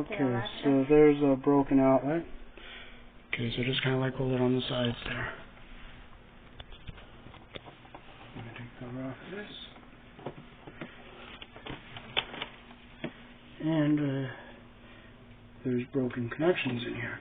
Okay, so there's a broken outlet. Okay, so just kind of like hold it on the sides there. I'm going to take the cover off of this. And there's broken connections in here.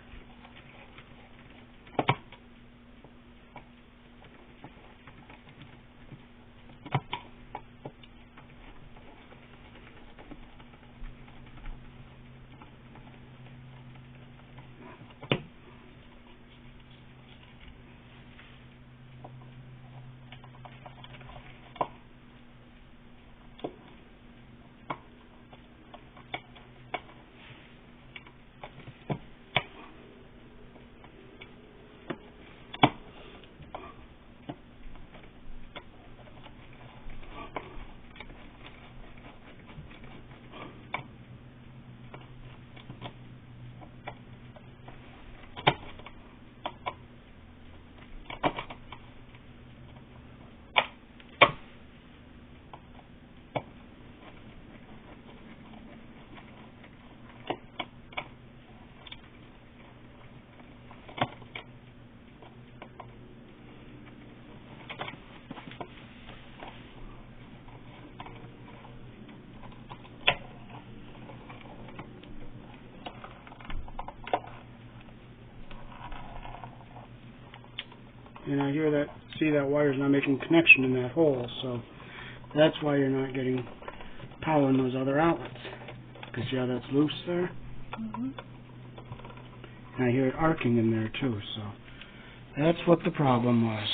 And I see that wire's not making connection in that hole, so that's why you're not getting power in those other outlets. Because see how that's loose there? Mm-hmm. And I hear it arcing in there too, so that's what the problem was.